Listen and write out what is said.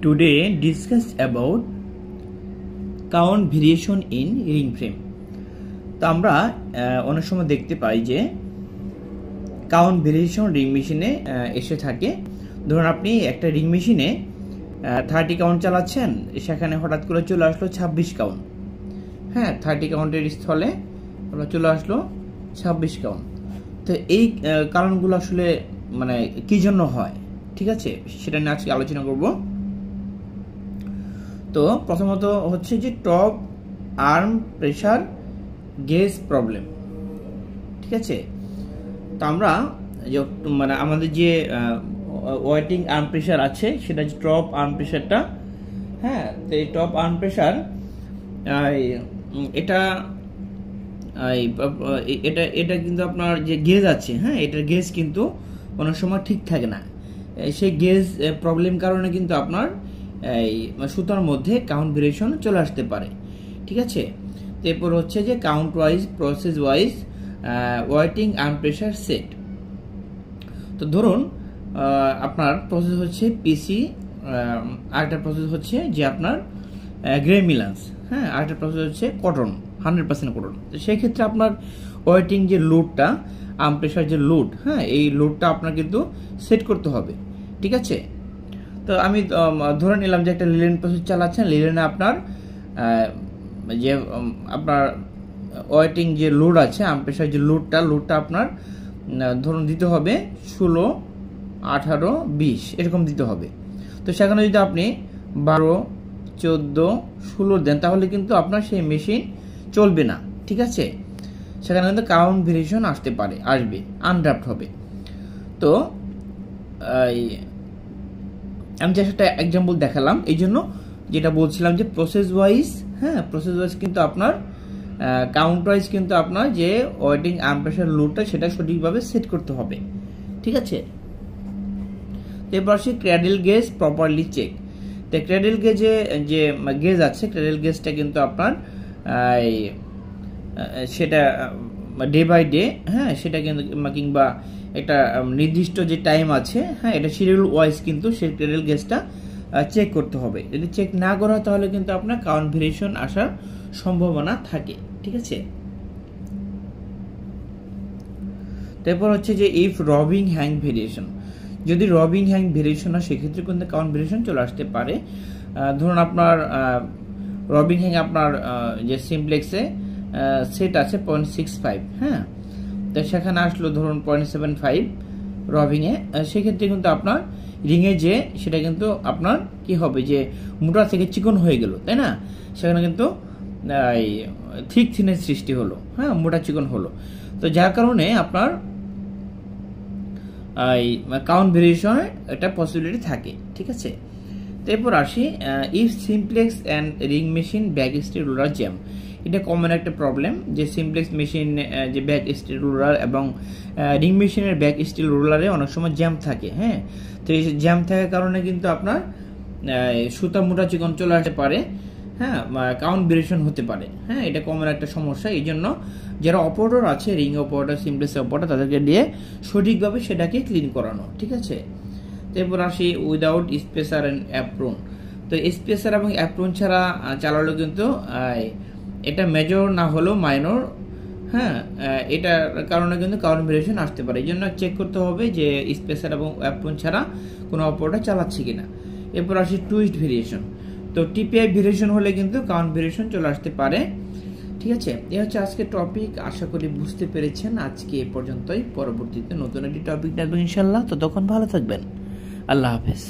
today discuss about count variation in ring frame। তো আমরা অনেক সময় দেখতে পাই যে কাউন্ট ভেরিয়েশন রিং মেশিনে এসে থাকে। ধরুন আপনি একটা রিং মেশিনে 30 কাউন্ট চালাচ্ছেন, সেখানে হঠাৎ করে চলে আসলো 26 কাউন্ট। হ্যাঁ, 30 কাউন্টের স্থলে আপনার চলে আসলো 26 কাউন্ট। তো এই কারণগুলো আসলে মানে কি জন্য হয়, ঠিক আছে, সেটা নিয়ে আজকে আলোচনা করব। তো প্রথমত হচ্ছে যে top arm pressure gauge problem, ঠিক আছে। তো আমরা মানে আমাদের যে ওয়েটিং আর্ম প্রেসার আছে সেটা যে টপ আর্ম প্রেসারটা, হ্যাঁ, তো এই টপ আর্ম প্রেসার এটা এটা এটা কিন্তু আপনার যে গেজ আছে, হ্যাঁ, এটার গেজ কিন্তু অনেক সময় ঠিক থাকে না। সেই গেজ প্রবলেম কারণে কিন্তু আপনার এই সুতার মধ্যে কাউন্ট ভেরিয়েশন চলে আসতে পারে, ঠিক আছে। এরপর হচ্ছে যে count wise process wise waiting arm pressure set. তো ধরুন আপনার প্রসেস হচ্ছে পিসি, আরেকটা প্রসেস হচ্ছে যে আপনার গ্রে মিলান্স, হ্যাঁ, আরেকটা প্রসেস হচ্ছে কটন, 100% কটন। তো সেই ক্ষেত্রে আপনার ওয়েটিং যে লোডটা, আর্ম প্রেসার যে লোড, হ্যাঁ, এই লোডটা আপনার কিন্তু সেট করতে হবে, ঠিক আছে। তো আমি ধরে নিলাম যে একটা লিলেন প্রসেস চালাচ্ছেন, লিলেনে আপনার যে আপনার ওয়েটিং যে লোড আছে, আর্ম প্রেসার যে লোডটা আপনার ধরুন দিতে হবে 16, 18, 20 এরকম দিতে হবে। তো সেখানে যদি আপনি 12, 14, 16 দেন তাহলে কিন্তু আপনার সেই মেশিন চলবে না, ঠিক আছে। সেখানে কিন্তু কাউন্ট ভেরিয়েশন আসবে, আনড্রাফট হবে। তো আমি জাস্ট একটা এক্সাম্পল দেখালাম, এই জন্য যেটা বলছিলাম যে প্রসেস ওয়াইজ, হ্যাঁ, প্রসেস ওয়াইজ কিন্তু আপনার কাউন্ট ওয়াইজ কিন্তু আপনার যে ওয়েটিং আর্ম প্রেসার লোডটা সেটা সঠিকভাবে সেট করতে হবে, ঠিক আছে। এরপর আসি ক্র্যাডেল গেজ প্রপারলি চেক। তো ক্র্যাডেল গেজে যে গেজ আছে, ক্র্যাডেল গেজটা কিন্তু আপনার সেটা ডে বাই ডে, হ্যাঁ, সেটা কিন্তু কিংবা একটা নির্দিষ্ট যে টাইম আছে, হ্যাঁ, এটা শিডিউল ওয়াইজ কিন্তু সেই ক্র্যাডেল গেজটা চেক করতে হবে। যদি চেক না করা হয় তাহলে কিন্তু আপনার কাউন্ট ভেরিয়েশন আসার সম্ভাবনা থাকে, ঠিক আছে। তারপর হচ্ছে যে ইফ রবিং হ্যাং ভেরিয়েশন, যদি রবিং হ্যাং ভেরিয়েশন হয় সেক্ষেত্রে কিন্তু কাউন্ট ভেরিয়েশন চলে আসতে পারে। ধরুন আপনার রবিং হ্যাং আপনার যে সিমপ্লেক্সে সেট আছে 0.65, হ্যাঁ, তো সেখানে আসলো ধরুন 0.75 রবিংয়ে, সেক্ষেত্রে কিন্তু আপনার রিংয়ে যে সেটা কিন্তু আপনার কি হবে যে মোটা থেকে চিকন হয়ে গেল, তাই না। সেখানে কিন্তু থিক থিনের সৃষ্টি হলো, হ্যাঁ, মোটা চিকন হলো। তো যার কারণে আপনার কাউন্ট ভেরিয়েশন একটা পসিবিলিটি থাকে, ঠিক আছে। এরপর আসি if simplex and ring machine back steel roller jam. এটা কমন একটা প্রবলেম যে সিমপ্লেক্স মেশিন যে ব্যাক স্টিল রোলার এবং রিং মেশিনের ব্যাক স্টিল রোলারে অনেক সময় জ্যাম থাকে, হ্যাঁ। তো এই জ্যাম থাকার কারণে কিন্তু আপনার সুতা মোটা চিকন চলে আসতে পারে, হ্যাঁ, কাউন্ট ভেরিয়েশন হতে পারে, হ্যাঁ, এটা কমন একটা সমস্যা। এই জন্য যারা অপারেটর আছে, রিং অপারেটর, সিমপ্লেক্স অপারেটর, তাদেরকে দিয়ে সঠিকভাবে সেটাকে ক্লিন করানো, ঠিক আছে। এরপর আসি উইদাউট স্পেসার অ্যান্ড অ্যাপ্রন। তো স্পেসার এবং অ্যাপ্রন ছাড়া চালালেও কিন্তু এটা মেজর না হলেও মাইনর, হ্যাঁ, এটার কারণে কিন্তু কাউন্ট ভেরিয়েশন আসতে পারে। এই জন্য চেক করতে হবে যে স্পেসার এবং অ্যাপ্রন ছাড়া কোনো অপারেটর চালাচ্ছে কিনা। এরপর আসি টুইস্ট ভেরিয়েশন। তো টিপিআই ভেরিয়েশন হলে কিন্তু কাউন্ট ভেরিয়েশন চলে আসতে পারে, ঠিক আছে। এই হচ্ছে আজকে টপিক, আশা করি বুঝতে পেরেছেন। আজকে এ পর্যন্তই, পরবর্তীতে নতুন একটি টপিক দেখবেন ইনশাল্লাহ। ততক্ষণ ভালো থাকবেন, আল্লাহ হাফেজ।